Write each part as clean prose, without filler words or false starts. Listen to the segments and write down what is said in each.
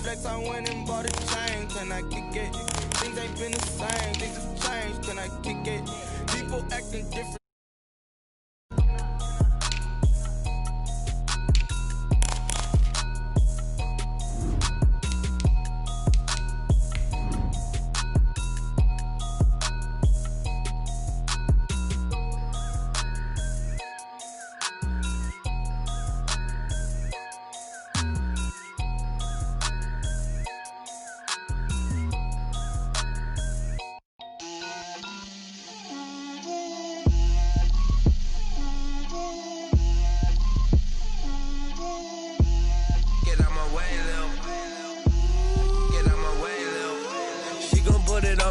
flex, I went and bought a chain. Can I kick it? Things ain't been the same. Things have changed. Can I kick it? People acting different.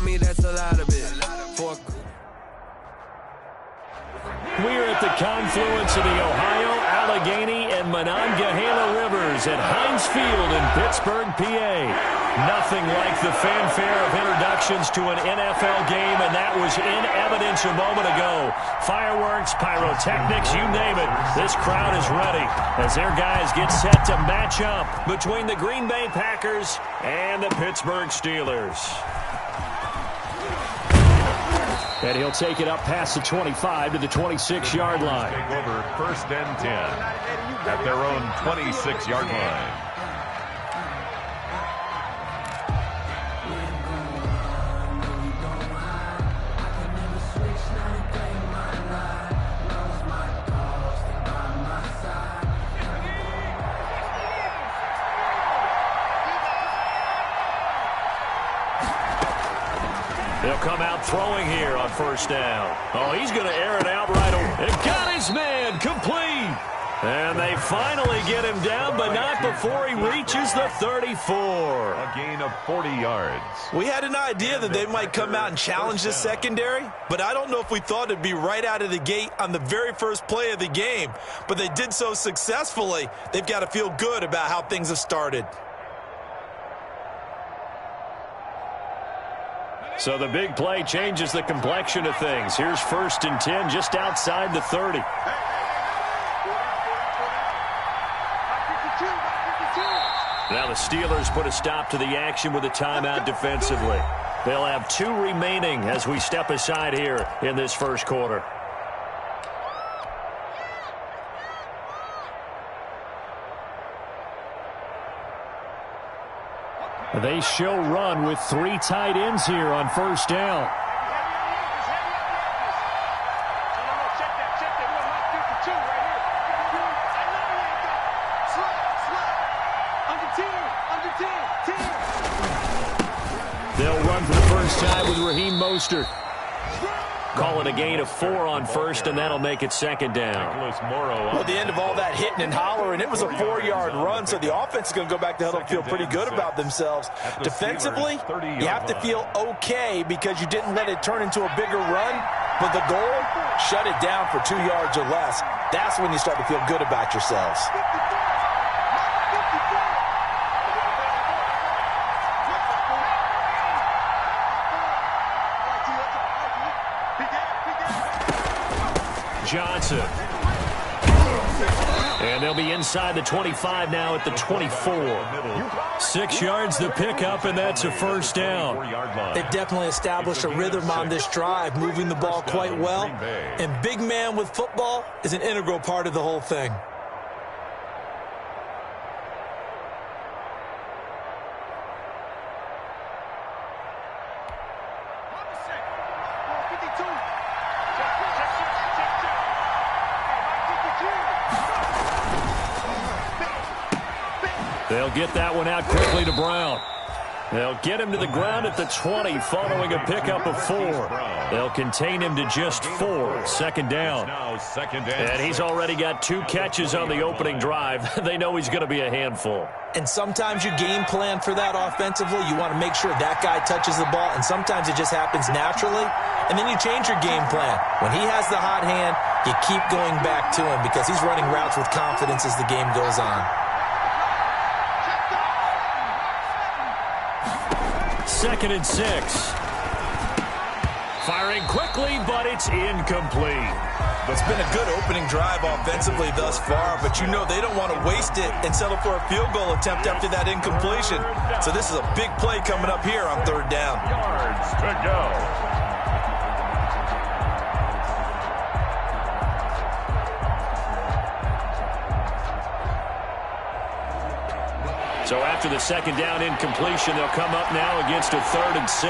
That's a lot of it. We're at the confluence of the Ohio, Allegheny, and Monongahela Rivers at Heinz Field in Pittsburgh, PA. Nothing like the fanfare of introductions to an NFL game, and that was in evidence a moment ago. Fireworks, pyrotechnics, you name it. This crowd is ready as their guys get set to match up between the Green Bay Packers and the Pittsburgh Steelers. And he'll take it up past the 25 to the 26-yard line. Take over 1st and 10 at their own 26-yard line. They'll come out throwing here on 1st down. Oh, he's going to air it out right away. It got his man complete. And they finally get him down, but not before he reaches the 34. A gain of 40 yards. We had an idea that they might come out and challenge this secondary, but I don't know if we thought it'd be right out of the gate on the very first play of the game. But they did so successfully, they've got to feel good about how things have started. So the big play changes the complexion of things. Here's 1st and 10 just outside the 30. Now the Steelers put a stop to the action with a timeout defensively. They'll have 2 remaining as we step aside here in this first quarter. They show run with 3 tight ends here on 1st down. They'll run for the first time with Raheem Mostert. Call it a gain of 4 on 1st, and that'll make it 2nd down. Well, at the end of all that hitting and hollering, it was a 4-yard run, so the offense is going to go back to huddle and feel pretty good about themselves. Defensively, you have to feel okay because you didn't let it turn into a bigger run, but the goal, shut it down for 2 yards or less. That's when you start to feel good about yourselves. Johnson. And they'll be inside the 25 now at the 24. 6 yards the pickup, and that's a 1st down. They definitely established a rhythm on this drive, moving the ball quite well. And big man with football is an integral part of the whole thing. They'll get that one out quickly to Brown. They'll get him to the ground at the 20 following a pickup of 4. They'll contain him to just 4. 2nd down. And he's already got 2 catches on the opening drive. They know he's going to be a handful. And sometimes you game plan for that offensively. You want to make sure that guy touches the ball, and sometimes it just happens naturally. And then you change your game plan. When he has the hot hand, you keep going back to him because he's running routes with confidence as the game goes on. 2nd and 6. Firing quickly, but it's incomplete. It's been a good opening drive offensively thus far, but you know they don't want to waste it and settle for a field goal attempt after that incompletion. So this is a big play coming up here on 3rd down. Yards to go. So after the 2nd down incompletion, they'll come up now against a 3rd and 6.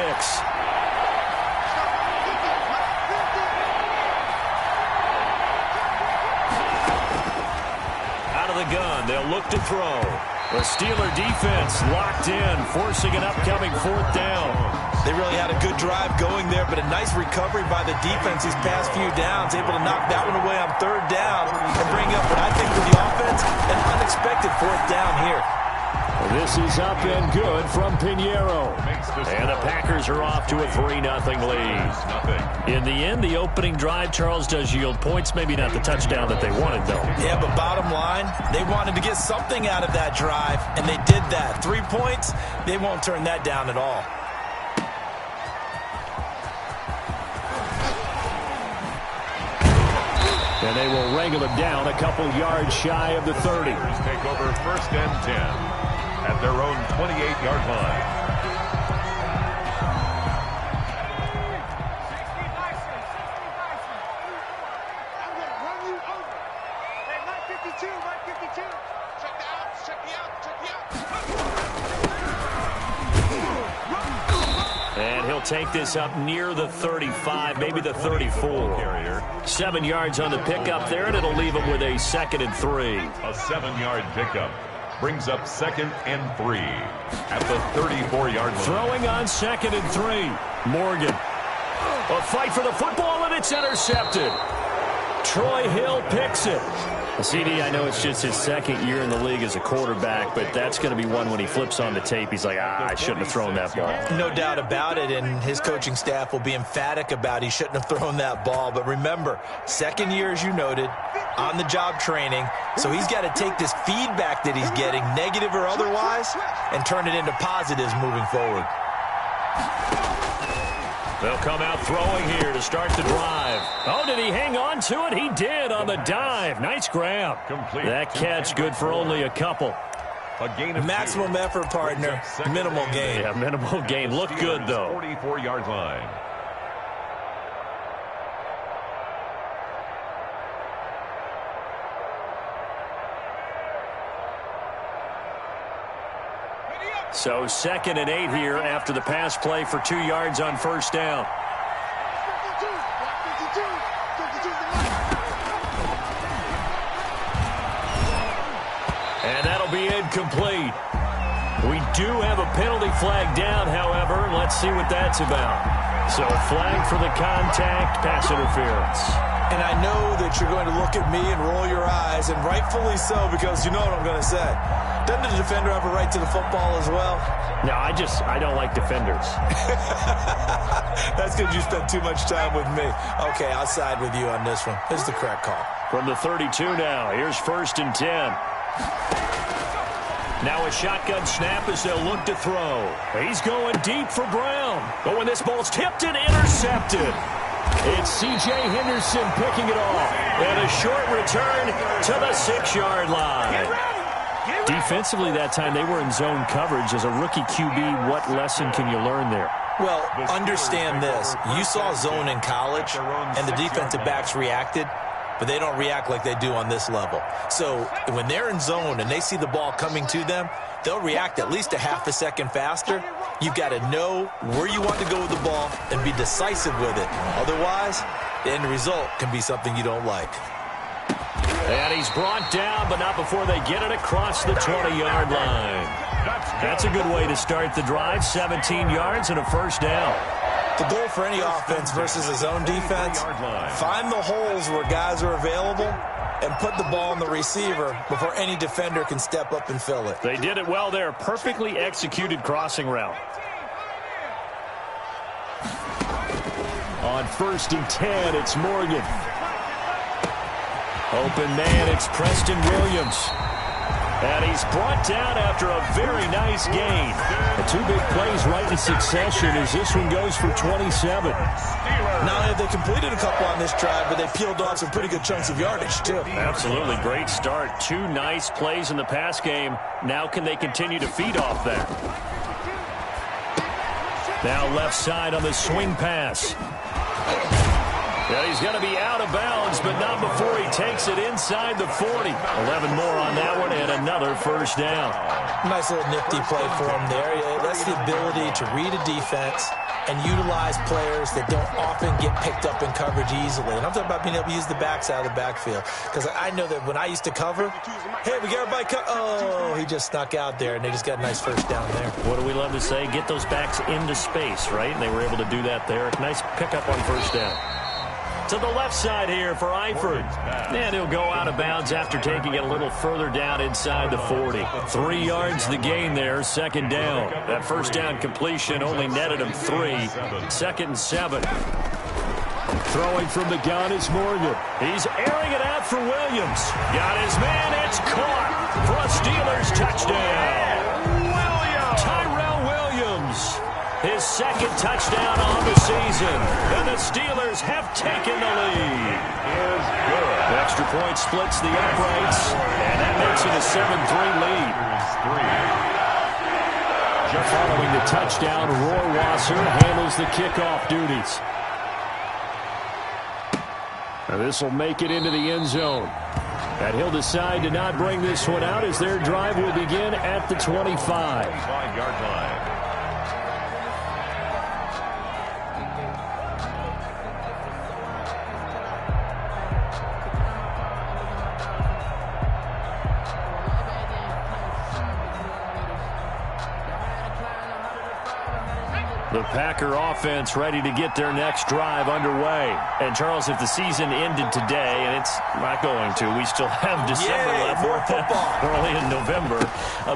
Out of the gun, they'll look to throw. The Steeler defense locked in, forcing an upcoming 4th down. They really had a good drive going there, but a nice recovery by the defense these past few downs, able to knock that one away on 3rd down and bring up what I think for the offense, an unexpected 4th down here. This is up and good from Pinheiro. And the Packers are off to a 3-0 lead. In the end, the opening drive, Charles, does yield points. Maybe not the touchdown that they wanted, though. Yeah, but bottom line, they wanted to get something out of that drive, and they did that. 3 points, they won't turn that down at all. And they will wrangle him down a couple yards shy of the 30. Take over 1st and 10. At their own 28-yard line. I'm going to run you over. Hey, Mike 52, Mike 52. Check the outs, check the outs, check the outs. And he'll take this up near the 35, maybe the 34. 7 yards on the pickup there, and it'll leave him with a 2nd and 3. A 7-yard pickup. Brings up 2nd and 3 at the 34-yard line. Throwing on 2nd and 3. Morgan. A fight for the football, and it's intercepted. Troy Hill picks it. CD, I know it's just his 2nd year in the league as a quarterback, but that's going to be one when he flips on the tape. He's like, I shouldn't have thrown that ball. No doubt about it, and his coaching staff will be emphatic about he shouldn't have thrown that ball. But remember, 2nd year, as you noted, on-the-job training, so he's got to take this feedback that he's getting, negative or otherwise, and turn it into positives moving forward. They'll come out throwing here to start the drive. Oh, did he hang on to it? He did on the dive. Nice grab. That catch good for only a couple. A gain of maximum effort, partner. Minimal gain. Yeah, minimal gain. Looked good, though. 44-yard line. So 2nd and 8 here after the pass play for 2 yards on 1st down. And that'll be incomplete. We do have a penalty flag down, however. Let's see what that's about. So flag for the contact, pass interference. And I know that you're going to look at me and roll your eyes, and rightfully so, because you know what I'm going to say. Doesn't the defender have a right to the football as well? No, I don't like defenders. That's because you spent too much time with me. Okay, I'll side with you on this one. This is the correct call. From the 32 now, here's 1st and 10. Now a shotgun snap as they'll look to throw. He's going deep for Brown. But when this ball's tipped and intercepted, it's C.J. Henderson picking it off. And a short return to the 6-yard line. Defensively that time, they were in zone coverage. As a rookie QB, what lesson can you learn there? Well, understand this. You saw zone in college, and the defensive backs reacted, but they don't react like they do on this level. So when they're in zone and they see the ball coming to them, they'll react at least a half a second faster. You've got to know where you want to go with the ball and be decisive with it. Otherwise, the end result can be something you don't like. And he's brought down, but not before they get it across the 20-yard line. That's a good way to start the drive. 17 yards and a 1st down. The goal for any offense versus a zone defense, find the holes where guys are available and put the ball on the receiver before any defender can step up and fill it. They did it well there. Perfectly executed crossing route. On 1st and 10, it's Morgan. Open man, it's Preston Williams. And he's brought down after a very nice gain. The two big plays right in succession as this one goes for 27. Not only have they completed a couple on this drive, but they peeled off some pretty good chunks of yardage, too. Absolutely. Great start. Two nice plays in the pass game. Now can they continue to feed off that? Now left side on the swing pass. Yeah, he's going to be out of bounds, but not before he takes it inside the 40. 11 more on that one and another first down. Nice little nifty play for him there. That's the ability to read a defense and utilize players that don't often get picked up in coverage easily. And I'm talking about being able to use the backs out of the backfield. Because I know that when I used to cover, hey, we got everybody oh, he just snuck out there, and they just got a nice first down there. What do we love to say? Get those backs into space, right? And they were able to do that there. Nice pickup on first down. To the left side here for Eifert. And he'll go out of bounds after taking it a little further down inside the 40. 3 yards the gain there, second down. That first down completion only netted him 3. 2nd and 7. Throwing from the gun is Morgan. He's airing it out for Williams. Got his man, it's caught for a Steelers touchdown. Tyrell Williams. His second touchdown on the season. And the Steelers have taken the lead. The extra point splits the uprights. And that makes it a 7-3 lead. Following the touchdown, Rohrwasser handles the kickoff duties. Now this will make it into the end zone. And he'll decide to not bring this one out as their drive will begin at the 25. 5-yard line. The Packer offense ready to get their next drive underway. And, Charles, if the season ended today, and it's not going to, we still have December left. More football. Early in November.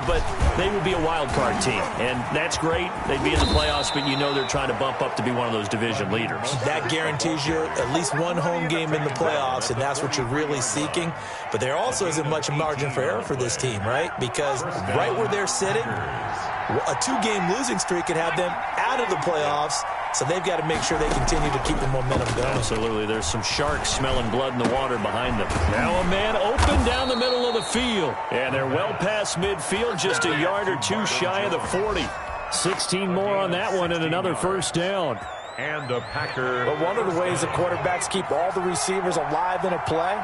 But they would be a wild card team. And that's great. They'd be in the playoffs, but you know they're trying to bump up to be one of those division leaders. That guarantees you at least one home game in the playoffs, and that's what you're really seeking. But there also isn't much margin for error for this team, right? Because right where they're sitting, a 2-game losing streak could have them out of the playoffs, so they've got to make sure they continue to keep the momentum going. Absolutely. There's some sharks smelling blood in the water behind them. Now a man open down the middle of the field. And they're well past midfield, just a yard or two shy of the 40. 16 more on that one and another first down. And the Packer. But one of the ways the quarterbacks keep all the receivers alive in a play,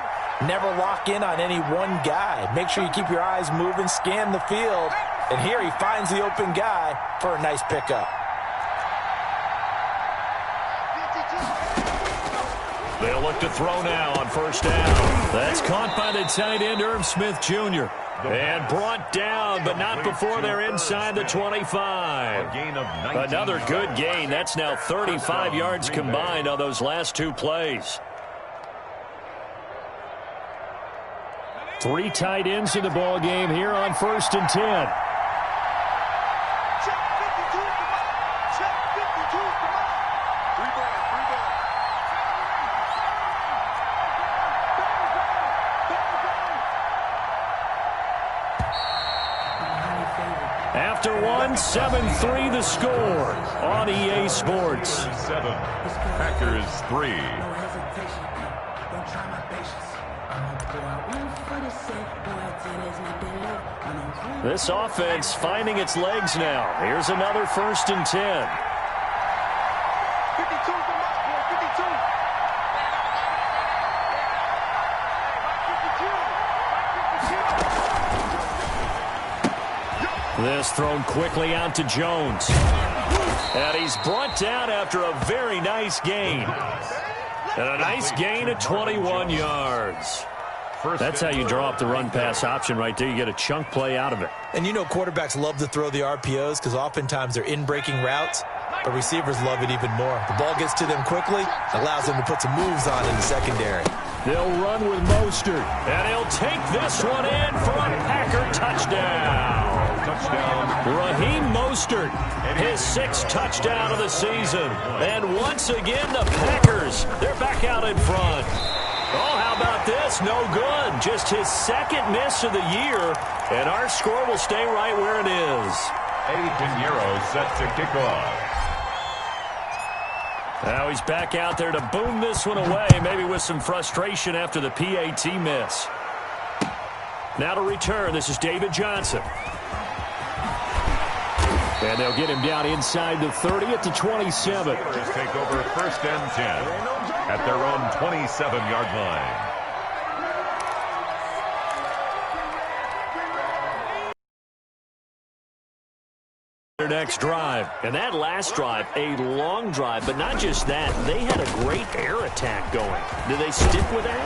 never lock in on any one guy. Make sure you keep your eyes moving, scan the field. And here he finds the open guy for a nice pickup. They'll look to throw now on first down. That's caught by the tight end, Irv Smith Jr. And brought down, but not before they're inside the 25. Another good gain. That's now 35 yards combined on those last two plays. 3 tight ends in the ball game here on 1st and 10. After 7-3 the score on EA Sports. 7, Packers 3. This offense finding its legs now. Here's another 1st and 10. 52 from us, 52. This thrown quickly out to Jones. And he's brought down after a very nice gain. And a nice gain of 21 yards. That's how you draw up the run-pass option right there. You get a chunk play out of it. And you know quarterbacks love to throw the RPOs because oftentimes they're in-breaking routes, but receivers love it even more. The ball gets to them quickly, allows them to put some moves on in the secondary. They'll run with Mostert, and he'll take this one in for a Packer touchdown. Raheem Mostert, his 6th touchdown of the season. And once again, the Packers, they're back out in front. Oh, how about this? No good. Just his second miss of the year, and our score will stay right where it is. Eddie Pinheiro set to kick off. Now he's back out there to boom this one away, maybe with some frustration after the PAT miss. Now to return, this is David Johnson. And they'll get him down inside the 30 at the 27. Just take over 1st and 10 at their own 27-yard line. Their next drive. And that last drive, a long drive, but not just that. They had a great air attack going. Do they stick with that?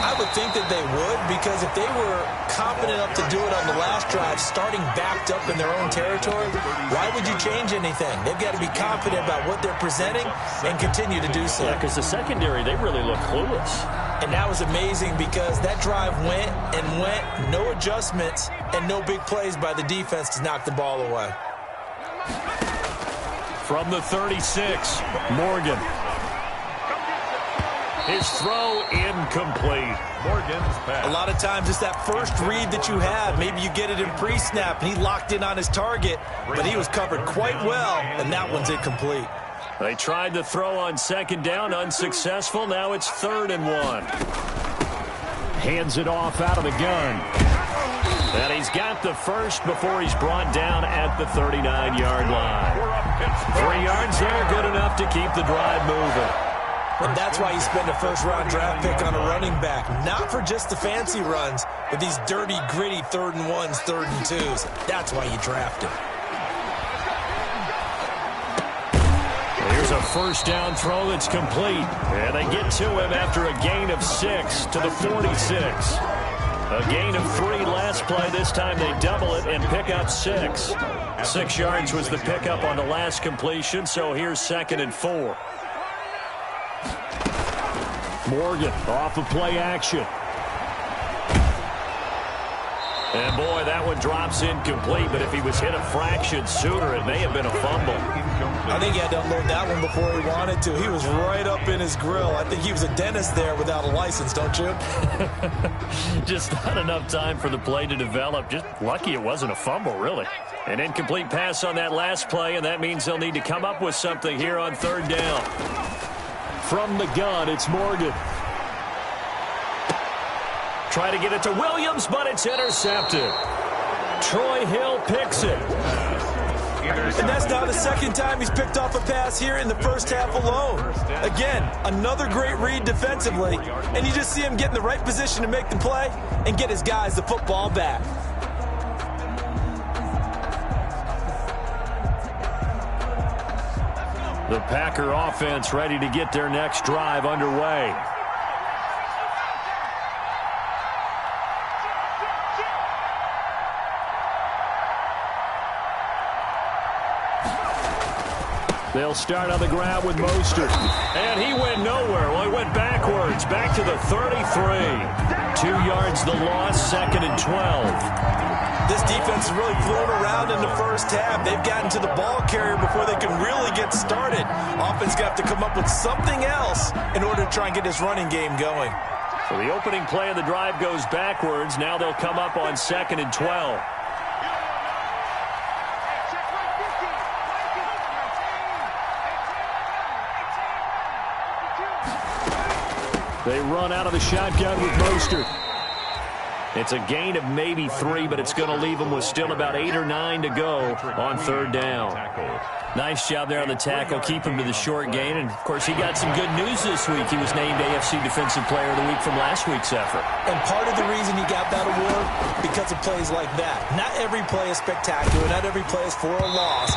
I would think that they would, because if they were confident enough to do it on the last drive, starting backed up in their own territory, why would you change anything? They've got to be confident about what they're presenting and continue to do so. Yeah, because the secondary, they really look clueless. And that was amazing because that drive went and went, no adjustments, and no big plays by the defense to knock the ball away. From the 36, Morgan. His throw incomplete. Morgan's pass. A lot of times it's that first read that you have. Maybe you get it in pre-snap, and he locked in on his target, but he was covered quite well, and that one's incomplete. They tried to throw on 2nd down, unsuccessful. Now it's 3rd and 1. Hands it off out of the gun. And he's got the first before he's brought down at the 39-yard line. 3 yards there, good enough to keep the drive moving. And that's why you spend a first-round draft pick on a running back. Not for just the fancy runs, but these dirty, gritty 3rd and 1s, 3rd and 2s. That's why you draft him. Here's a 1st down throw that's complete. And they get to him after a gain of 6 to the 46. A gain of 3 last play. This time they double it and pick up 6. 6 yards was the pickup on the last completion, so here's 2nd and 4. Morgan off of play action. And boy, that one drops incomplete, but if he was hit a fraction sooner, it may have been a fumble. I think he had to unload that one before he wanted to. He was right up in his grill. I think he was a dentist there without a license, don't you? Just not enough time for the play to develop. Just lucky it wasn't a fumble, really. An incomplete pass on that last play, and that means they'll need to come up with something here on 3rd down. From the gun, it's Morgan. Try to get it to Williams, but it's intercepted. Troy Hill picks it. And that's now the 2nd time he's picked off a pass here in the first half alone. Again, another great read defensively, and you just see him get in the right position to make the play and get his guys the football back. The Packer offense ready to get their next drive underway. They'll start on the ground with Mostert. And he went nowhere. Well, he went backwards, back to the 33. 2 yards the loss, 2nd and 12. This defense is really flew around in the first half. They've gotten to the ball carrier before they can really get started. Offense got to come up with something else in order to try and get this running game going. So the opening play of the drive goes backwards. Now they'll come up on 2nd and 12. They run out of the shotgun with Mostert. It's a gain of maybe 3, but it's going to leave them with still about 8 or 9 to go on 3rd down. Nice job there on the tackle. Keep him to the short gain. And, of course, he got some good news this week. He was named AFC Defensive Player of the Week from last week's effort. And part of the reason he got that award, because of plays like that. Not every play is spectacular. Not every play is for a loss.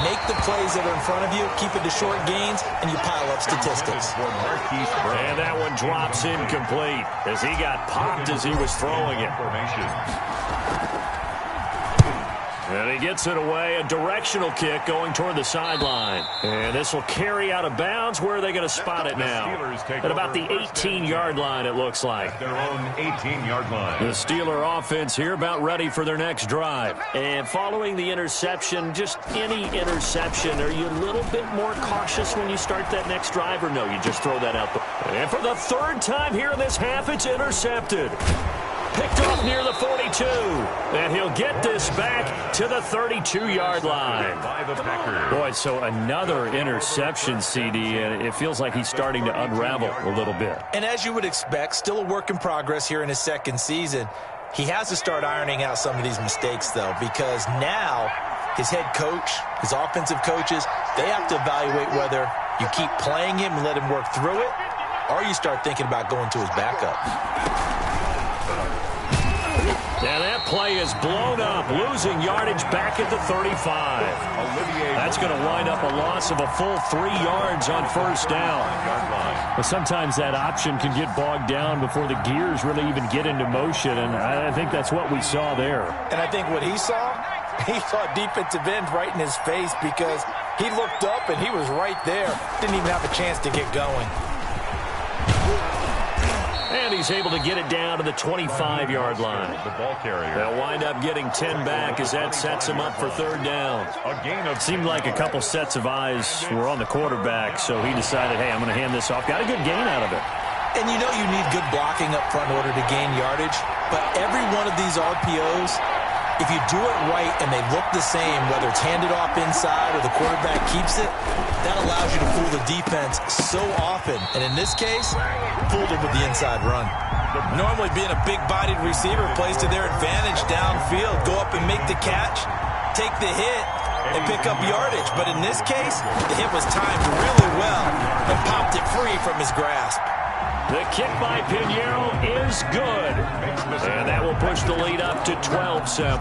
Make the plays that are in front of you, keep it to short gains, and you pile up statistics. And that one drops incomplete as he got popped as he was throwing it. And he gets it away, a directional kick going toward the sideline. And this will carry out of bounds. Where are they going to spot it now? At about the 18-yard line, it looks like. At their own 18-yard line. The Steeler offense here about ready for their next drive. And following the interception, just any interception, are you a little bit more cautious when you start that next drive, or no, you just throw that out there? And for the third time here in this half, it's intercepted. Picked off near the 42. And he'll get this back to the 32-yard line. Boy, so another interception, CD, and it feels like he's starting to unravel a little bit. And as you would expect, still a work in progress here in his second season. He has to start ironing out some of these mistakes, though, because now his head coach, his offensive coaches, they have to evaluate whether you keep playing him and let him work through it, or you start thinking about going to his backup. And that play is blown up, losing yardage back at the 35. That's going to wind up a loss of a full 3 yards on first down. But sometimes that option can get bogged down before the gears really even get into motion, and I think that's what we saw there. And I think what he saw a defensive end right in his face, because he looked up and he was right there. Didn't even have a chance to get going. And he's able to get it down to the 25-yard line. The ball carrier. They'll wind up getting 10 back as that sets him up for third down. It seemed like a couple sets of eyes were on the quarterback, so he decided, hey, I'm going to hand this off. Got a good gain out of it. And you know you need good blocking up front in order to gain yardage, but every one of these RPOs, if you do it right and they look the same, whether it's handed off inside or the quarterback keeps it, that allows you to fool the defense so often. And in this case, fooled him with the inside run. Normally being a big-bodied receiver plays to their advantage downfield. Go up and make the catch, take the hit, and pick up yardage. But in this case, the hit was timed really well and popped it free from his grasp. The kick by Pinheiro is good. And that will push the lead up to 12-7.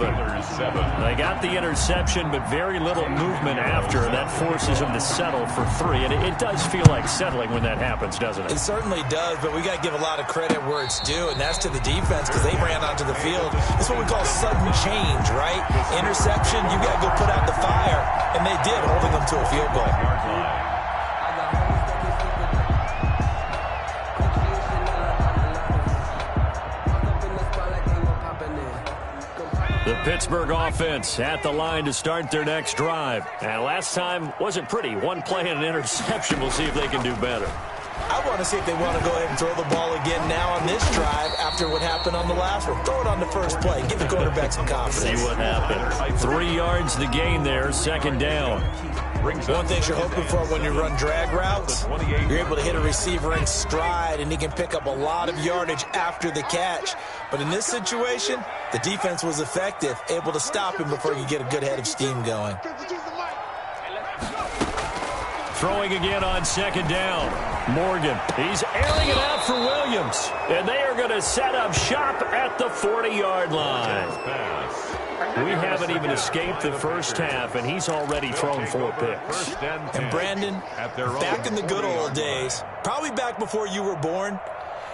They got the interception, but very little movement after. That forces them to settle for 3. And it does feel like settling when that happens, doesn't it? It certainly does, but we got to give a lot of credit where it's due, and that's to the defense, because they ran onto the field. It's what we call sudden change, right? Interception, you got to go put out the fire, and they did, holding them to a field goal. The Pittsburgh offense at the line to start their next drive. And last time wasn't pretty. One play and an interception. We'll see if they can do better. I want to see if they want to go ahead and throw the ball again now on this drive after what happened on the last one. Throw it on the first play. Give the quarterback some confidence. See what happens. 3 yards to gain there. Second down. One thing you're hoping for when you run drag routes, you're able to hit a receiver in stride, and he can pick up a lot of yardage after the catch. But in this situation, the defense was effective, able to stop him before you get a good head of steam going. Throwing again on second down. Morgan, he's airing it out for Williams. And they are going to set up shop at the 40-yard line. We haven't even escaped the first half, and he's already thrown 4 picks. And Brandon, back in the good old days, probably back before you were born,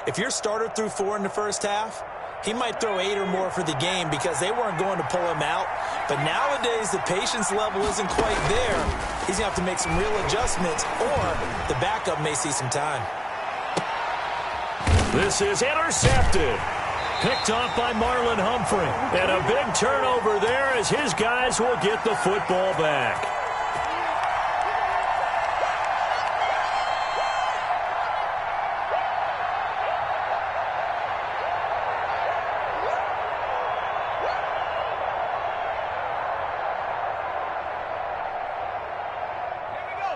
if your starter threw 4 in the first half, he might throw 8 or more for the game because they weren't going to pull him out. But nowadays, the patience level isn't quite there. He's going to have to make some real adjustments, or the backup may see some time. This is intercepted. Picked off by Marlon Humphrey. And a big turnover there as his guys will get the football back.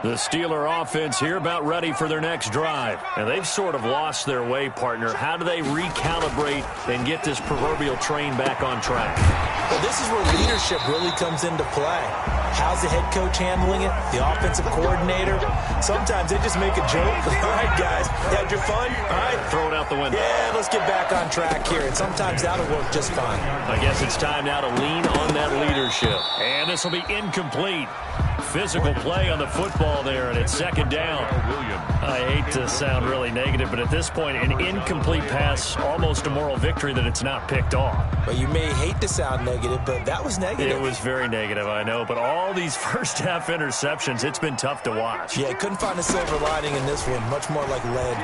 The Steeler offense here about ready for their next drive. And they've sort of lost their way, partner. How do they recalibrate and get this proverbial train back on track? Well, this is where leadership really comes into play. How's the head coach handling it? The offensive coordinator? Sometimes they just make a joke. All right, guys, you had your fun? All right. Throw it out the window. Yeah, let's get back on track here. And sometimes that'll work just fine. I guess it's time now to lean on that leadership. And this will be incomplete. physical play on the football there, and it's second down. I hate to sound really negative, but at this point, an incomplete pass, almost a moral victory that it's not picked off. Well, you may hate to sound negative, but that was negative. It was very negative, I know, but all these first-half interceptions, it's been tough to watch. Yeah, couldn't find a silver lining in this one, much more like lead.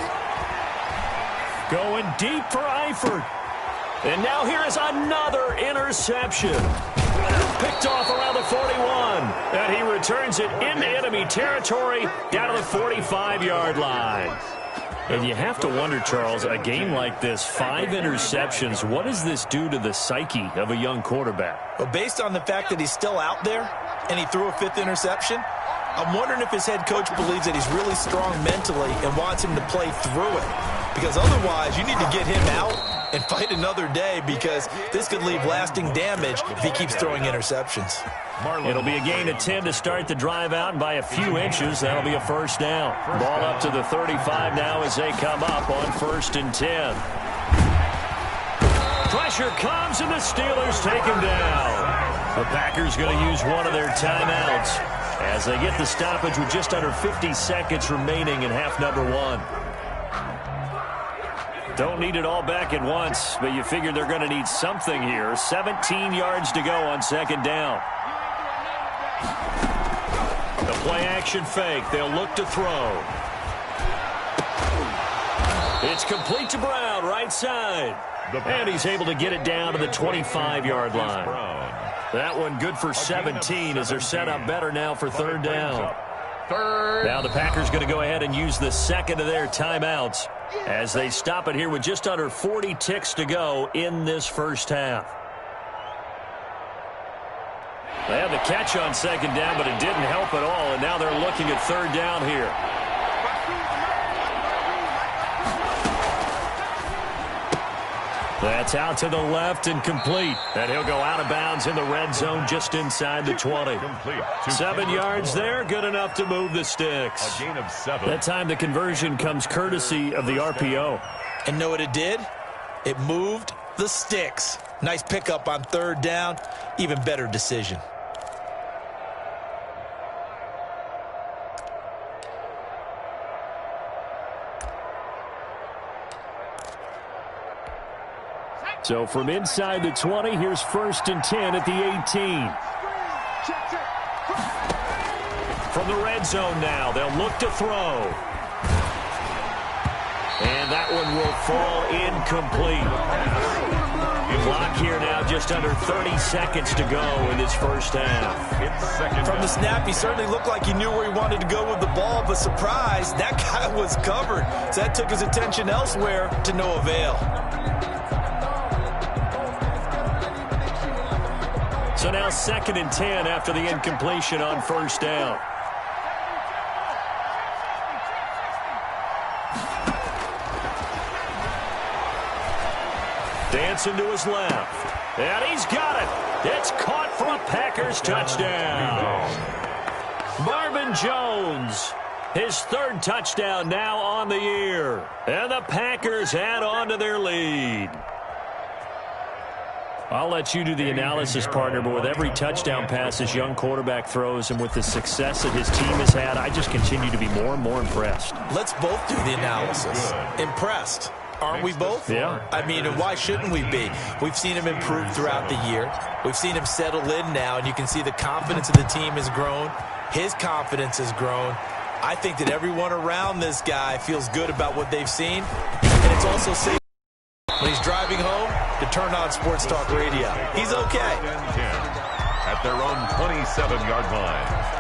Going deep for Eifert. And now here is another interception. Picked off around the 41. And he returns it into enemy territory down to the 45-yard line. And you have to wonder, Charles, a game like this, 5 interceptions, what does this do to the psyche of a young quarterback? Well, based on the fact that he's still out there and he threw a 5th interception, I'm wondering if his head coach believes that he's really strong mentally and wants him to play through it. Because otherwise, you need to get him out and fight another day, because this could leave lasting damage if he keeps throwing interceptions. It'll be a gain of 10 to start the drive out, and by a few inches, that'll be a first down. Ball up to the 35 now as they come up on 1st and 10. Pressure comes, and the Steelers take him down. The Packers going to use one of their timeouts as they get the stoppage with just under 50 seconds remaining in half number 1. Don't need it all back at once, but you figure they're going to need something here. 17 yards to go on 2nd down. The play-action fake. They'll look to throw. It's complete to Brown, right side. And he's able to get it down to the 25-yard line. That one good for 17 as they're set up better now for 3rd down. Now the Packers going to go ahead and use the second of their timeouts as they stop it here with just under 40 ticks to go in this first half. They had the catch on 2nd down, but it didn't help at all, and now they're looking at 3rd down here. That's out to the left and complete. And he'll go out of bounds in the red zone just inside the 20. 7 yards there, good enough to move the sticks. A gain of 7. That time the conversion comes courtesy of the RPO. And know what it did? It moved the sticks. Nice pickup on 3rd down. Even better decision. So from inside the 20, here's 1st and 10 at the 18. From the red zone now, they'll look to throw. And that one will fall incomplete. Clock here now, just under 30 seconds to go in this first half. From the snap, he certainly looked like he knew where he wanted to go with the ball, but surprise, that guy was covered. So that took his attention elsewhere to no avail. So now 2nd and 10 after the incompletion on 1st down. Dancing to his left. And he's got it. It's caught for a Packers touchdown. Marvin Jones, his 3rd touchdown now on the year. And the Packers add on to their lead. I'll let you do the analysis, partner, but with every touchdown pass this young quarterback throws and with the success that his team has had, I just continue to be more and more impressed. Let's both do the analysis. Impressed. Aren't we both? Yeah. I mean, and why shouldn't we be? We've seen him improve throughout the year. We've seen him settle in now, and you can see the confidence of the team has grown. His confidence has grown. I think that everyone around this guy feels good about what they've seen, and it's also safe when he's driving home to turn on Sports Talk Radio. He's okay. At their own 27-yard line.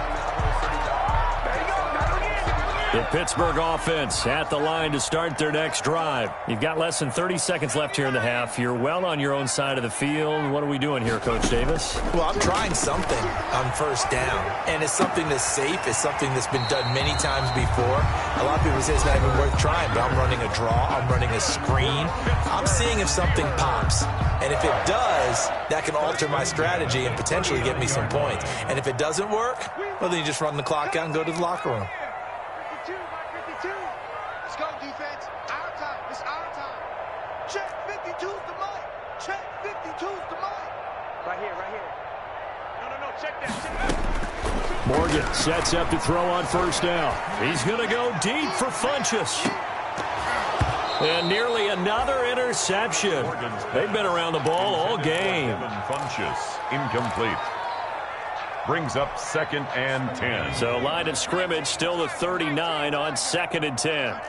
The Pittsburgh offense at the line to start their next drive. You've got less than 30 seconds left here in the half. You're well on your own side of the field. What are we doing here, Coach Davis? Well, I'm trying something on 1st down, and it's something that's safe. It's something that's been done many times before. A lot of people say it's not even worth trying, but I'm running a draw. I'm running a screen. I'm seeing if something pops. And if it does, that can alter my strategy and potentially get me some points. And if it doesn't work, well, then you just run the clock out and go to the locker room. Let's go, defense. Our time. It's our time. Check 52's the mic. Check 52's the mic. Right here, right here. No. Check that. Check that. Morgan sets up to throw on first down. He's going to go deep for Funchess. And nearly another interception. They've been around the ball all game. Funchess, incomplete. Brings up 2nd and 10. So line of scrimmage still the 39 on 2nd and 10.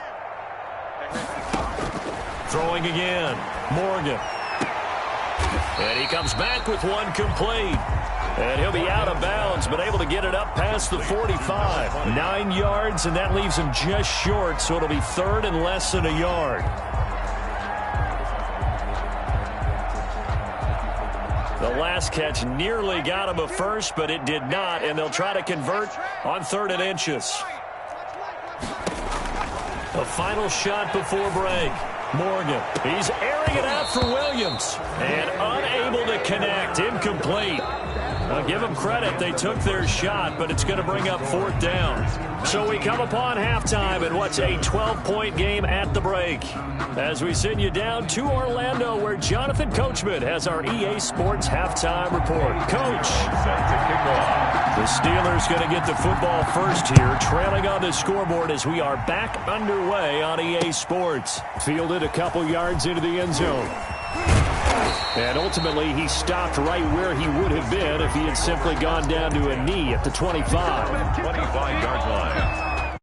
Throwing again. Morgan. And he comes back with one complete. And he'll be out of bounds, but able to get it up past the 45. 9 yards, and that leaves him just short, so it'll be 3rd and less than a yard. The last catch nearly got him a first, but it did not, and they'll try to convert on 3rd and inches. The final shot before break. Morgan, he's airing it out for Williams, and unable to connect, incomplete. I'll give them credit. They took their shot, but it's going to bring up 4th down. So we come upon halftime in what's a 12-point game at the break. As we send you down to Orlando, where Jonathan Coachman has our EA Sports halftime report. Coach. The Steelers going to get the football first here, trailing on the scoreboard as we are back underway on EA Sports. Fielded a couple yards into the end zone. And ultimately, he stopped right where he would have been if he had simply gone down to a knee at the 25. 25-yard line.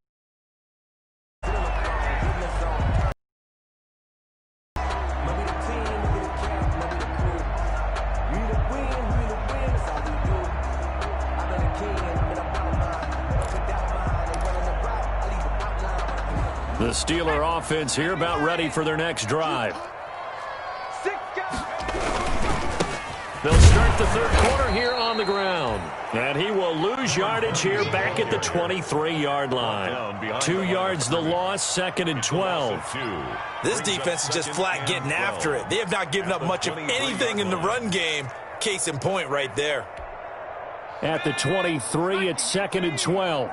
The Steeler offense here about ready for their next drive. They'll start the 3rd quarter here on the ground. And he will lose yardage here back at the 23-yard line. 2 yards the loss, 2nd and 12. This defense is just flat getting after it. They have not given up much of anything in the run game. Case in point right there. At the 23, it's 2nd and 12.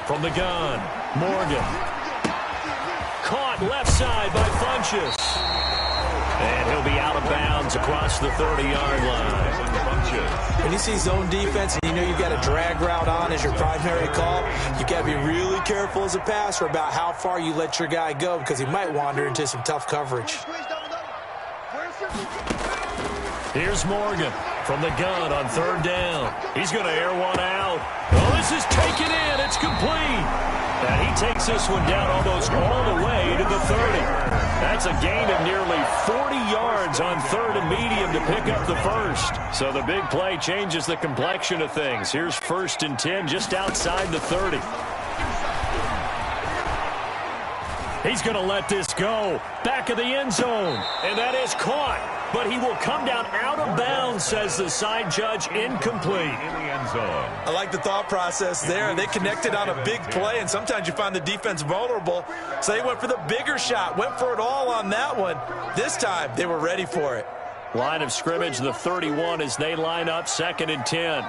From the gun, Morgan. Caught left side by Funchess. And he'll be out of bounds across the 30-yard line. When you see zone defense and you know you've got a drag route on as your primary call, you've got to be really careful as a passer about how far you let your guy go because he might wander into some tough coverage. Here's Morgan from the gun on 3rd down. He's going to air one out. Oh, this is taken in. It's complete. And he takes this one down almost all the way to the 30. That's a gain of nearly 40 yards on 3rd and medium to pick up the first. So the big play changes the complexion of things. Here's 1st and 10 just outside the 30. He's going to let this go. Back of the end zone. And that is caught. But he will come down out of bounds, says the side judge, incomplete. In the end zone. I like the thought process there. They connected on a big play, and sometimes you find the defense vulnerable. So they went for the bigger shot, went for it all on that one. This time, they were ready for it. Line of scrimmage, the 31 as they line up 2nd and 10.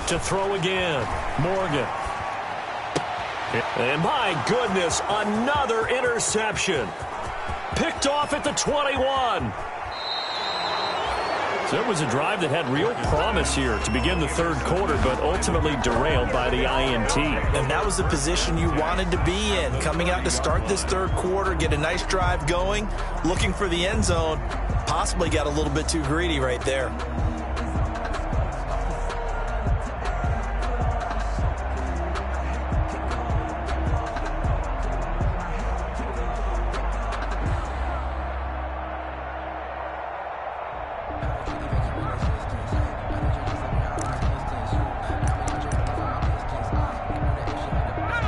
To throw again, Morgan. And my goodness, another interception. Picked off at the 21. So it was a drive that had real promise here to begin the 3rd quarter, but ultimately derailed by the INT. And that was the position you wanted to be in. Coming out to start this 3rd quarter, get a nice drive going, looking for the end zone. Possibly got a little bit too greedy right there.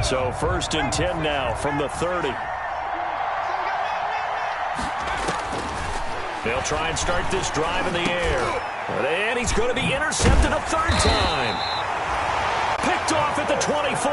So 1st and 10 now from the 30. They'll try and start this drive in the air. And he's going to be intercepted a 3rd time. Picked off at the 24.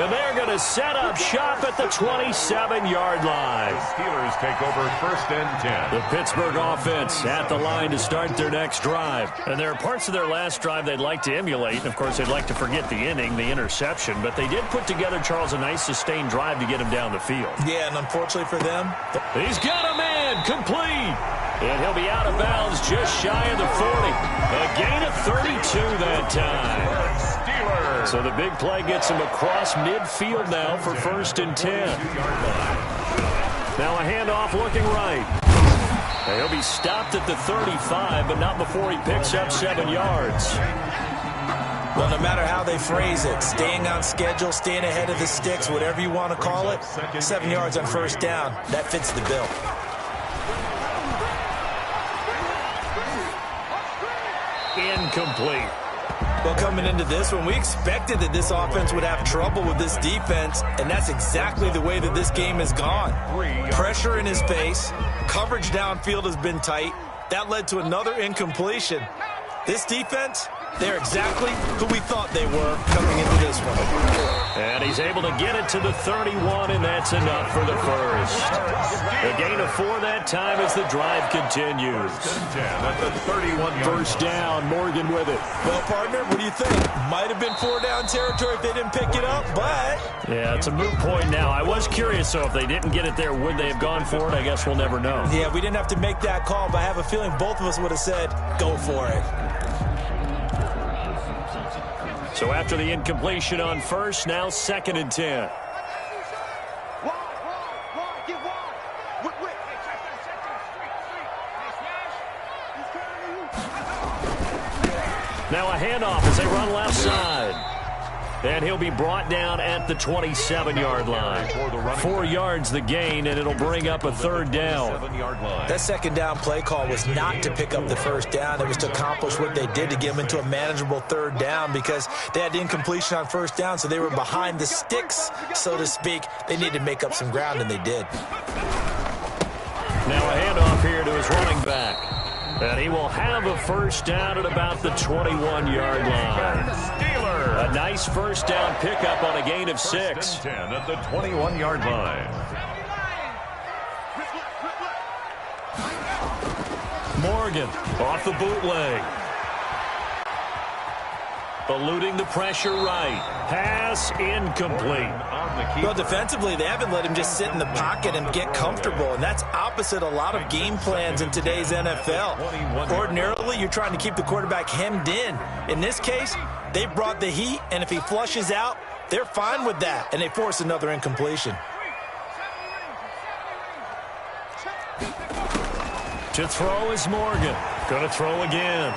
And they're going to set up shop at the 27-yard line. The Steelers take over 1st and 10. The Pittsburgh offense at the line to start their next drive. And there are parts of their last drive they'd like to emulate. And, of course, they'd like to forget the inning, the interception. But they did put together, Charles, a nice sustained drive to get him down the field. Yeah, and unfortunately for them, he's got a man complete. And he'll be out of bounds just shy of the 40. A gain of 32 that time. Steelers. So the big play gets him across midfield now for 1st and 10. Now a handoff looking right. He'll be stopped at the 35, but not before he picks up 7 yards. well, no matter how they phrase it, staying on schedule, staying ahead of the sticks, whatever you want to call it, 7 yards on 1st down, that fits the bill. Incomplete. Well, coming into this one, we expected that this offense would have trouble with this defense, and that's exactly the way that this game has gone. Pressure in his face, coverage downfield has been tight. That led to another incompletion. This defense, they're exactly who we thought they were coming into this one. And he's able to get it to the 31, and that's enough for the first. A gain of 4 that time as the drive continues. At the 31-yard First down, Morgan with it. Well, partner, what do you think? Might have been 4-down territory if they didn't pick it up, but... Yeah, it's a moot point now. I was curious, so if they didn't get it there, would they have gone for it? I guess we'll never know. Yeah, we didn't have to make that call, but I have a feeling both of us would have said, go for it. So after the incompletion on first, now 2nd and 10. Now a handoff as they run left side. And he'll be brought down at the 27-yard line. 4 yards the gain, and it'll bring up a 3rd down. That 2nd down play call was not to pick up the 1st down. It was to accomplish what they did to get them into a manageable 3rd down because they had incompletion on 1st down, so they were behind the sticks, so to speak. They needed to make up some ground, and they did. Now a handoff here to his running back. And he will have a 1st down at about the 21-yard line. A nice 1st down pickup on a gain of 6. 10 at the 21-yard line. Morgan off the bootleg. Eluding the pressure right. Pass incomplete. Well, defensively, they haven't let him just sit in the pocket and get comfortable, and that's opposite a lot of game plans in today's NFL. Ordinarily, you're trying to keep the quarterback hemmed in. In this case, they brought the heat, and if he flushes out, they're fine with that, and they force another incompletion. To throw is Morgan. Going to throw again.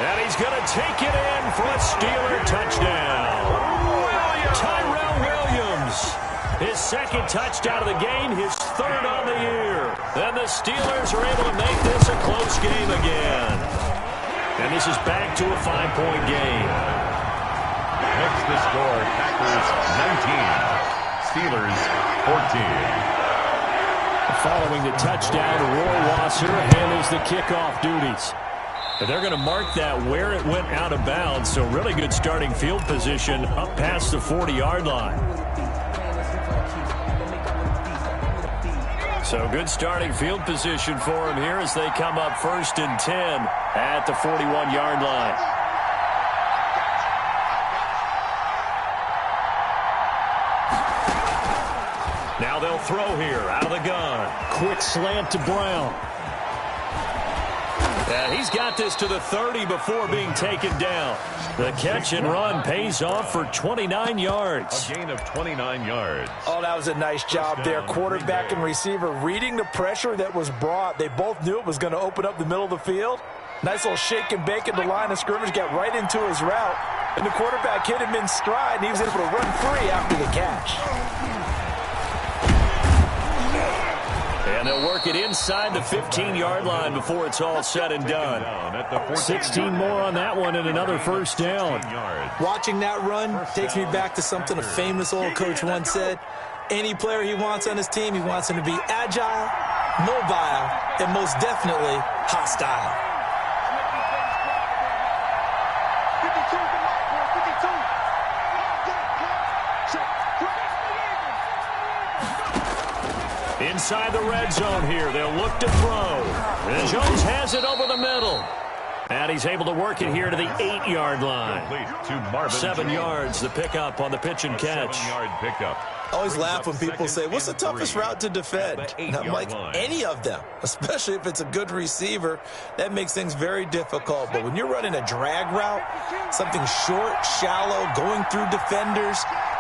And he's going to take it in for a Steeler touchdown. Tyrell Williams. His 2nd touchdown of the game, his 3rd on the year. And the Steelers are able to make this a close game again. And this is back to a 5-point game. Next the score, Packers 19, Steelers 14. Following the touchdown, Roy Wasser handles the kickoff duties. And they're going to mark that where it went out of bounds, so really good starting field position up past the 40-yard line. So good starting field position for him here as they come up 1st and 10 at the 41-yard line. Now they'll throw here out of the gun. Quick slant to Brown. And he's got this to the 30 before being taken down. The catch and run pays off for 29 yards. A gain of 29 yards. Oh, that was a nice job there. Quarterback and receiver reading the pressure that was brought. They both knew it was going to open up the middle of the field. Nice little shake and bake at the line of scrimmage, got right into his route. And the quarterback hit him in stride, and he was able to run free after the catch. And they'll work it inside the 15-yard line before it's all said and done. 16 more on that one and another 1st down. Watching that run takes me back to something a famous old coach once said. Any player he wants on his team, he wants him to be agile, mobile, and most definitely hostile. Inside the red zone here, they'll look to throw. And Jones has it over the middle. And he's able to work it here to the 8-yard line. 7 yards, the pickup on the pitch and catch. 7-yard pickup. I always laugh when people say, what's the toughest route to defend? And I'm like, any of them, especially if it's a good receiver. That makes things very difficult. But when you're running a drag route, something short, shallow, going through defenders,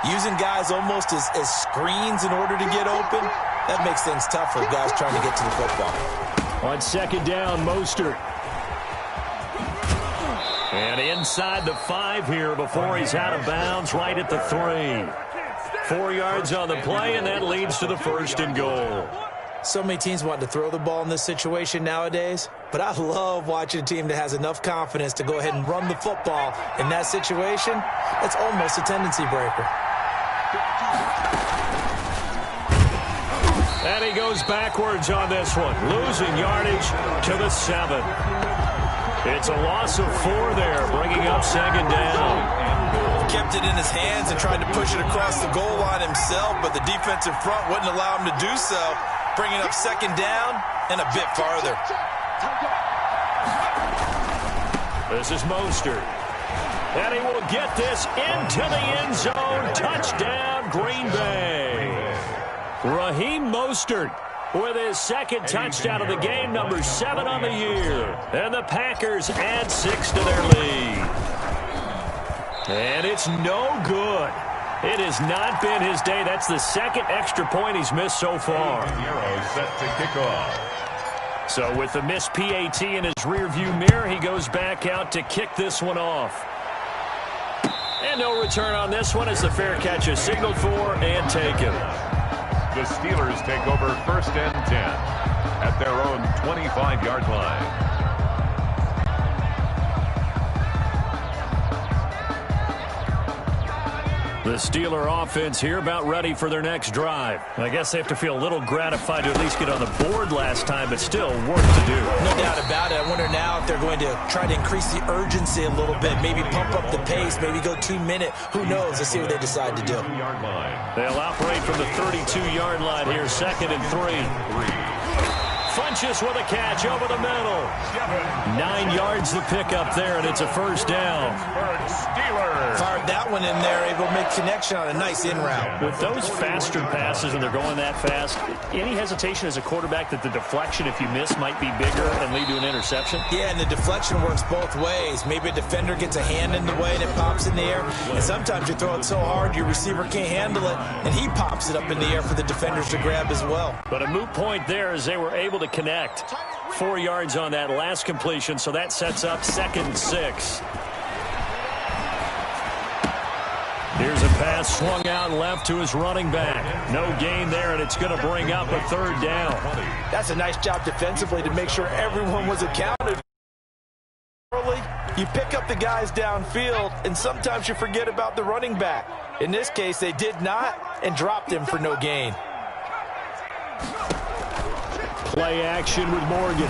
using guys almost as screens in order to get open, that makes things tough for guys trying to get to the football. On second down, Mostert. And inside the 5 here before he's out of bounds, right at the 3. 4 yards on the play, and that leads to the 1st and goal. So many teams want to throw the ball in this situation nowadays, but I love watching a team that has enough confidence to go ahead and run the football in that situation. It's almost a tendency breaker. And he goes backwards on this one, losing yardage to the 7. It's a loss of 4 there, bringing up second down. Kept it in his hands and tried to push it across the goal line himself, but the defensive front wouldn't allow him to do so, bringing up second down and a bit farther. This is Mostert. And he will get this into the end zone. Touchdown, Green Bay. Raheem Mostert with his 2nd touchdown of the game, number 7 on the year. And the Packers add 6 to their lead. And it's no good. It has not been his day. That's the 2nd extra point he's missed so far. Arrow set to kick off. So with the missed PAT in his rearview mirror, he goes back out to kick this one off. And no return on this one as the fair catch is signaled for and taken. The Steelers take over 1st and 10 at their own 25-yard line. The Steeler offense here about ready for their next drive. I guess they have to feel a little gratified to at least get on the board last time, but still work to do. No doubt about it. I wonder now if they're going to try to increase the urgency a little bit, maybe pump up the pace, maybe go 2-minute. Who knows? Let's see what they decide to do. They'll operate from the 32-yard line here, 2nd and 3. Funchess with a catch over the middle. 9 yards the pickup there, and it's a 1st down. Fired that one in there, able to make connection on a nice in route. With those faster passes and they're going that fast, any hesitation as a quarterback that the deflection, if you miss, might be bigger and lead to an interception? Yeah, and the deflection works both ways. Maybe a defender gets a hand in the way and it pops in the air. And sometimes you throw it so hard your receiver can't handle it, and he pops it up in the air for the defenders to grab as well. But a moot point there as they were able to connect. 4 yards on that last completion, so that sets up 2nd and 6. Here's a pass swung out left to his running back. No gain there, and it's going to bring up a 3rd down. That's a nice job defensively to make sure everyone was accounted for. You pick up the guys downfield, and sometimes you forget about the running back. In this case, they did not and dropped him for no gain. Play action with Morgan.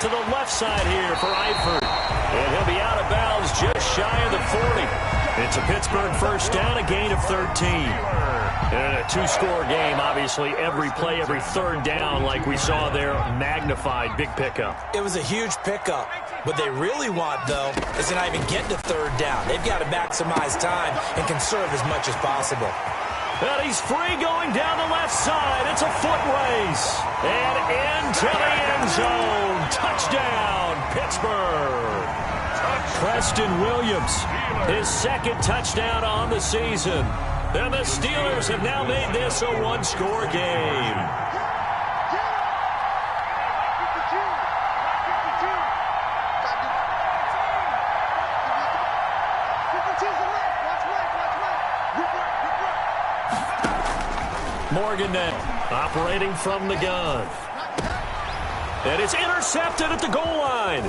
To the left side here for Eifert. And he'll be out of bounds just shy of the 40. It's a Pittsburgh 1st down, a gain of 13. And a 2-score game, obviously, every play, every 3rd down, like we saw there, magnified, big pickup. It was a huge pickup. What they really want, though, is to not even get to 3rd down. They've got to maximize time and conserve as much as possible. And he's free going down the left side. It's a foot race. And into the end zone. Touchdown, Pittsburgh. Preston Williams, his 2nd touchdown on the season. And the Steelers have now made this a 1-score game. Morgan now operating from the gun. And it's intercepted at the goal line.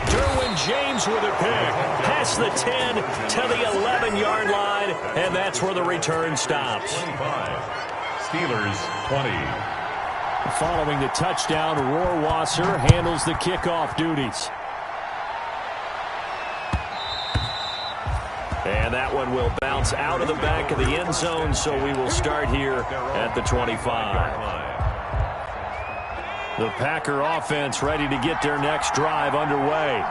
Derwin James with a pick. Past the 10 to the 11-yard line, and that's where the return stops. 25. Steelers 20. Following the touchdown, Rohrwasser handles the kickoff duties. And that one will bounce out of the back of the end zone, so we will start here at the 25. The Packer offense ready to get their next drive underway.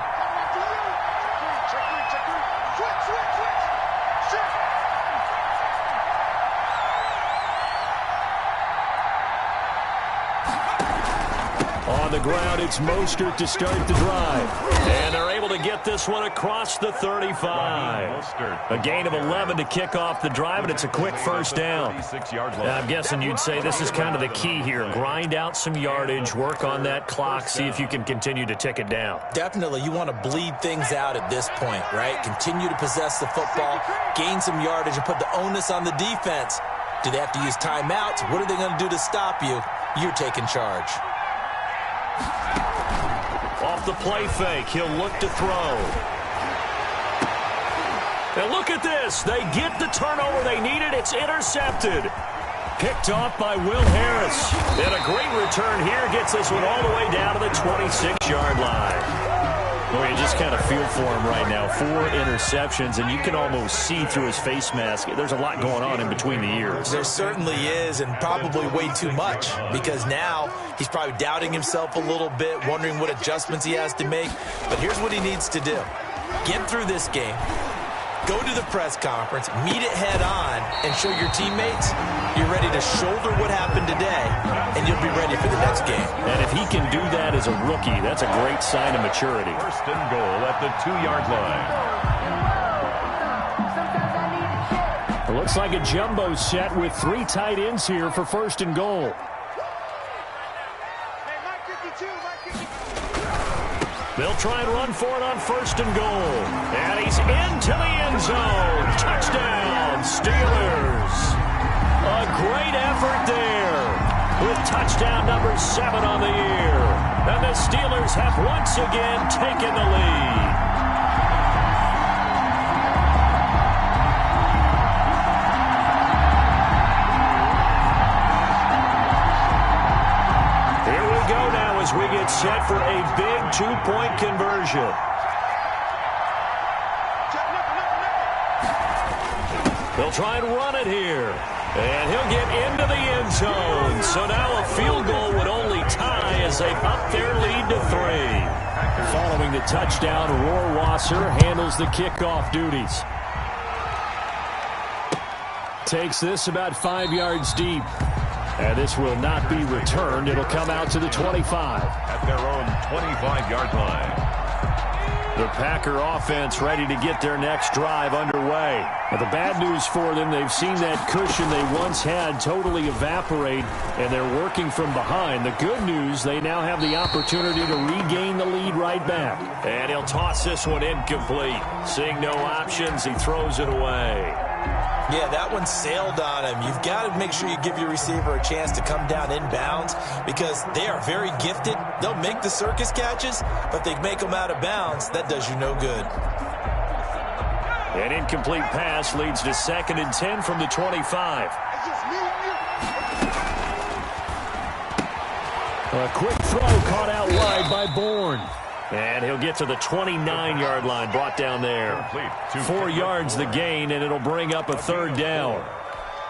On the ground, it's Mostert to start the drive. And they're able to get this one across the 35. A gain of 11 to kick off the drive, and it's a quick first down. Now, I'm guessing you'd say this is kind of the key here. Grind out some yardage, work on that clock, see if you can continue to tick it down. Definitely, you want to bleed things out at this point, right? Continue to possess the football, gain some yardage, and put the onus on the defense. Do they have to use timeouts? What are they going to do to stop you? You're taking charge. Off the play fake, he'll look to throw. And look at this. They get the turnover they needed. It's intercepted. Picked off by Will Harris. And a great return here gets this one all the way down to the 26-yard line. Boy, you just kind of feel for him right now. 4 interceptions, and you can almost see through his face mask. There's a lot going on in between the ears. There certainly is, and probably way too much, because now he's probably doubting himself a little bit, wondering what adjustments he has to make. But here's what he needs to do. Get through this game. Go to the press conference, meet it head on, and show your teammates you're ready to shoulder what happened today, and you'll be ready for the next game. And if he can do that as a rookie, that's a great sign of maturity. First and goal at the 2-yard line. It looks like a jumbo set with 3 tight ends here for first and goal. They'll try and run for it on first and goal. And he's into the end zone. Touchdown, Steelers. A great effort there with touchdown number 7 on the year. And the Steelers have once again taken the lead. Here we go now as we get set for a big 2-point conversion. They'll try and run it here. And he'll get into the end zone. So now a field goal would only tie as they up their lead to 3. Following the touchdown, Rohrwasser handles the kickoff duties. Takes this about 5 yards deep. And this will not be returned. It'll come out to the 25. At their own 25-yard line. The Packer offense ready to get their next drive underway. Now, the bad news for them, they've seen that cushion they once had totally evaporate, and they're working from behind. The good news, they now have the opportunity to regain the lead right back. And he'll toss this one incomplete. Seeing no options, he throws it away. Yeah, that one sailed on him. You've got to make sure you give your receiver a chance to come down inbounds because they are very gifted. They'll make the circus catches, but they make them out of bounds. That does you no good. An incomplete pass leads to 2nd and 10 from the 25. A quick throw caught out wide by Bourne. And he'll get to the 29-yard line, brought down there. 4 yards the gain, and it'll bring up a 3rd down.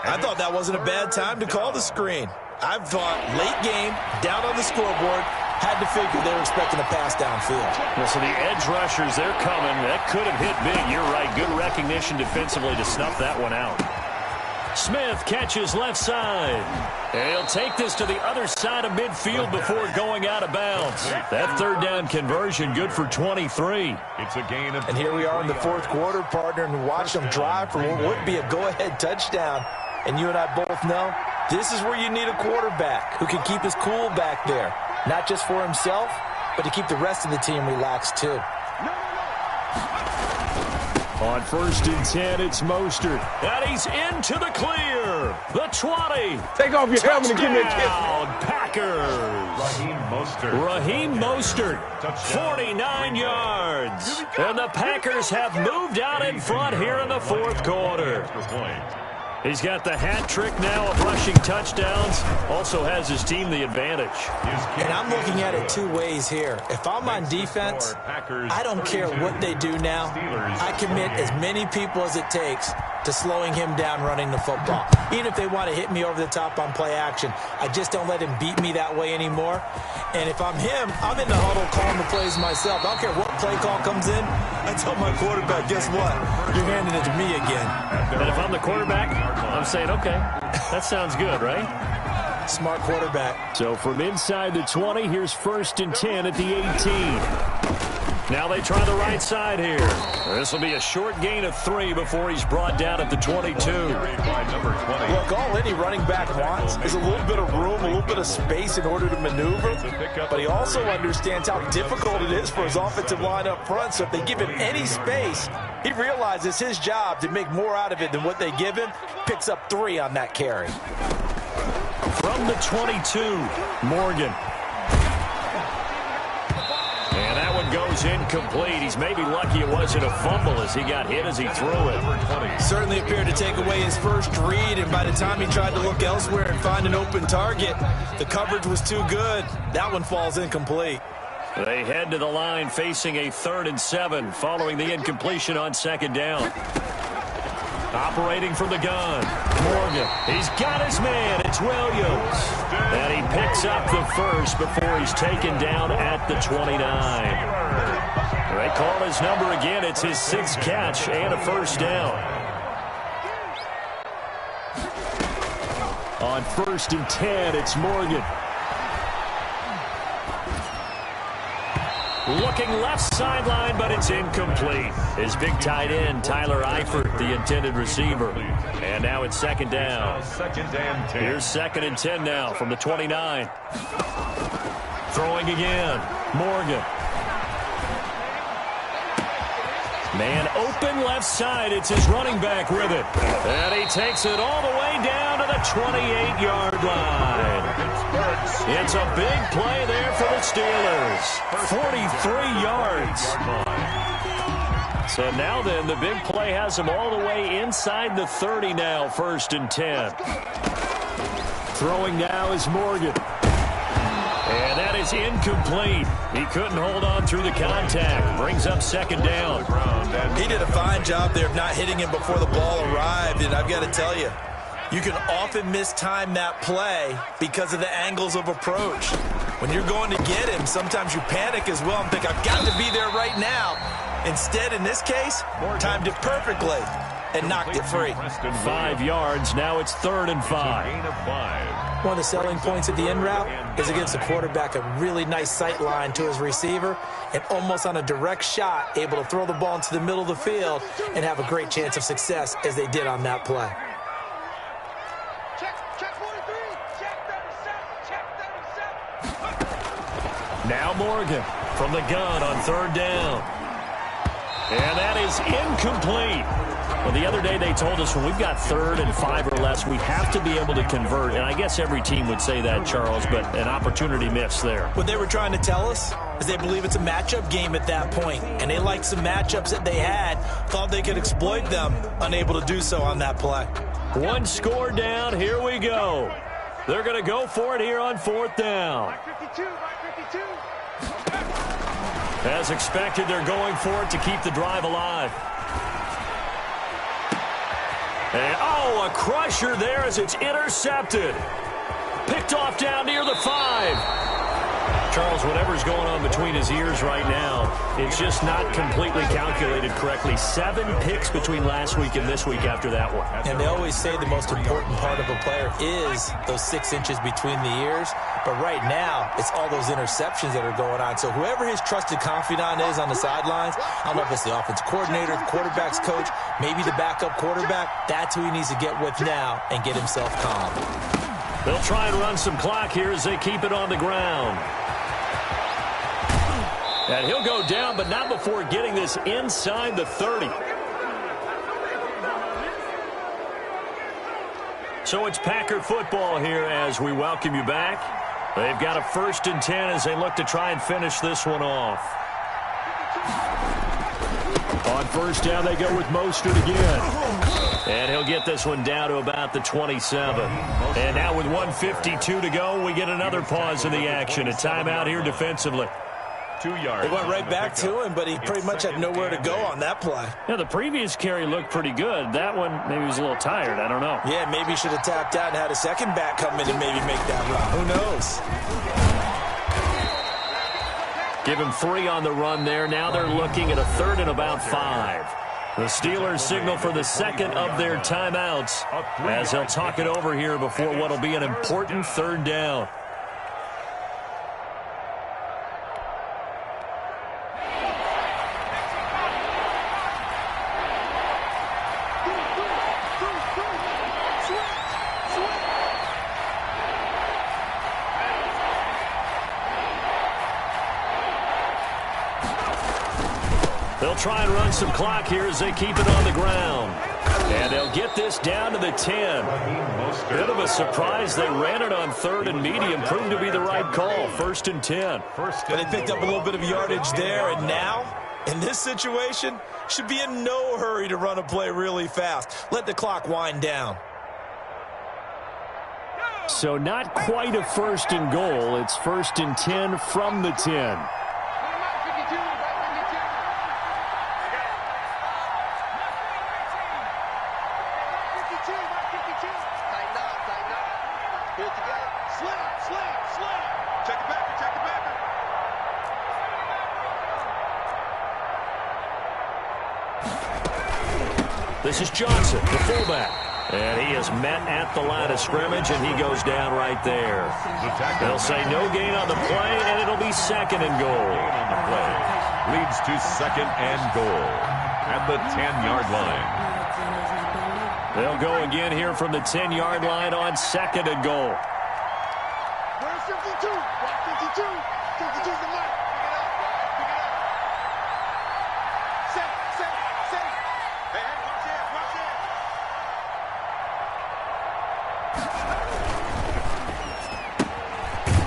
I thought that wasn't a bad time to call the screen. I thought late game, down on the scoreboard, had to figure they were expecting a pass downfield. Well, so the edge rushers, they're coming. That could have hit big. You're right. Good recognition defensively to snuff that one out. Smith catches left side. And he'll take this to the other side of midfield before going out of bounds. That 3rd down conversion good for 23. It's a gain of... And here we are in the 4th quarter, partner, and watch them drive for what would be a go-ahead touchdown. And you and I both know this is where you need a quarterback who can keep his cool back there. Not just for himself, but to keep the rest of the team relaxed too. On 1st and 10, it's Mostert. And he's into the clear. The 20. Take off your helmet and give me a kiss. Packers. Raheem Mostert, 49 yards. And the Packers have moved out in front here in the 4th quarter. He's got the hat trick now of rushing touchdowns. Also has his team the advantage. And I'm looking at it two ways here. If I'm on defense, I don't care what they do now. I commit as many people as it takes to slowing him down running the football. Even if they want to hit me over the top on play action, I just don't let him beat me that way anymore. And if I'm him, I'm in the huddle calling the plays myself. I don't care what play call comes in. I tell my quarterback, guess what? You're handing it to me again. And if I'm the quarterback, I'm saying, okay, that sounds good, right? Smart quarterback. So from inside the 20, here's 1st and 10 at the 18. Now they try the right side here. This will be a short gain of 3 before he's brought down at the 22. Look, all any running back wants is a little bit of room, a little bit of space in order to maneuver. But he also understands how difficult it is for his offensive line up front. So if they give him any space, he realizes his job to make more out of it than what they give him. Picks up 3 on that carry. From the 22, Morgan. And that one goes incomplete. He's maybe lucky it wasn't a fumble as he got hit as he threw it. Certainly appeared to take away his first read, and by the time he tried to look elsewhere and find an open target, the coverage was too good. That one falls incomplete. They head to the line facing a 3rd and 7 following the incompletion on 2nd down. Operating from the gun, Morgan. He's got his man. It's Williams. And he picks up the first before he's taken down at the 29. They call his number again. It's his 6th catch and a 1st down. On 1st and 10, it's Morgan. Looking left sideline, but it's incomplete. His big tight end, Tyler Eifert, the intended receiver. And now it's 2nd down. Here's 2nd and 10 now from the 29. Throwing again. Morgan. Man open left side. It's his running back with it. And he takes it all the way down to the 28-yard line. It's a big play there for the Steelers. 43 yards. So now then, the big play has him all the way inside the 30 now, 1st and 10. Throwing now is Morgan. And that is incomplete. He couldn't hold on through the contact. Brings up 2nd down. He did a fine job there of not hitting him before the ball arrived, and I've got to tell you, you can often mistime that play because of the angles of approach. When you're going to get him, sometimes you panic as well and think, I've got to be there right now. Instead, in this case, timed it perfectly and knocked it free. 5 yards. Now it's 3rd and 5. One of the selling points of the in route is against the quarterback, a really nice sight line to his receiver, and almost on a direct shot, able to throw the ball into the middle of the field and have a great chance of success as they did on that play. Now Morgan from the gun on 3rd down. And that is incomplete. Well, the other day they told us when we've got 3rd and 5 or less, we have to be able to convert. And I guess every team would say that, Charles, but an opportunity missed there. What they were trying to tell us is they believe it's a matchup game at that point. And they liked some matchups that they had, thought they could exploit them, unable to do so on that play. One score down. Here we go. They're going to go for it here on 4th down. As expected, they're going for it to keep the drive alive. And, oh, a crusher there as it's intercepted. Picked off down near the 5. Charles, whatever's going on between his ears right now, it's just not completely calculated correctly. 7 picks between last week and this week after that one. And they always say the most important part of a player is those 6 inches between the ears. But right now, it's all those interceptions that are going on. So whoever his trusted confidant is on the sidelines, I don't know if it's the offensive coordinator, the quarterback's coach, maybe the backup quarterback, that's who he needs to get with now and get himself calm. They'll try and run some clock here as they keep it on the ground. And he'll go down, but not before getting this inside the 30. So it's Packer football here as we welcome you back. They've got a 1st and 10 as they look to try and finish this one off. On 1st down, they go with Mostert again. And he'll get this one down to about the 27. And now with 1:52 to go, we get another pause in the action. A timeout here defensively. 2 yards. They went right back to him, but he pretty much had nowhere to go on that play. Yeah, the previous carry looked pretty good. That one, maybe he was a little tired. I don't know. Yeah, maybe he should have tapped out and had a second back come in and maybe make that run. Who knows? Give him 3 on the run there. Now they're looking at a 3rd and about 5. The Steelers signal for the second of their timeouts as they'll talk it over here before what will be an important 3rd down. They'll try and run some clock here as they keep it on the ground. And they'll get this down to the 10. Bit of a surprise. They ran it on 3rd and medium. Proved to be the right call. 1st and 10. But they picked up a little bit of yardage there. And now, in this situation, should be in no hurry to run a play really fast. Let the clock wind down. So not quite a 1st and goal. It's 1st and 10 from the 10. This is Johnson, the fullback. And he is met at the line of scrimmage, and he goes down right there. They'll say no gain on the play, and it'll be 2nd and goal. On the play leads to 2nd and goal at the 10-yard line. They'll go again here from the 10-yard line on 2nd and goal. Where's 52? 52. 52's the mark. Pick it up. Set. Hey, watch it.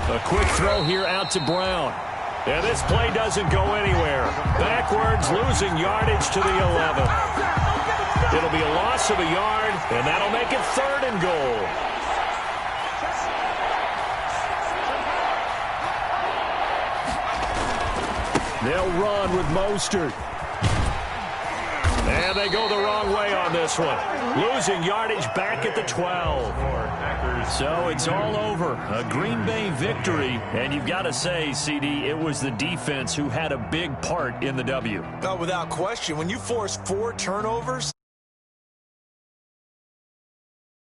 A quick throw here out to Brown. And this play doesn't go anywhere. Backwards, losing yardage to the 11. It'll be a loss of a yard, and that'll make it 3rd and goal. They'll run with Mostert. And they go the wrong way on this one. Losing yardage back at the 12. So it's all over. A Green Bay victory. And you've got to say, CD, it was the defense who had a big part in the W. Oh, without question. When you force 4 turnovers,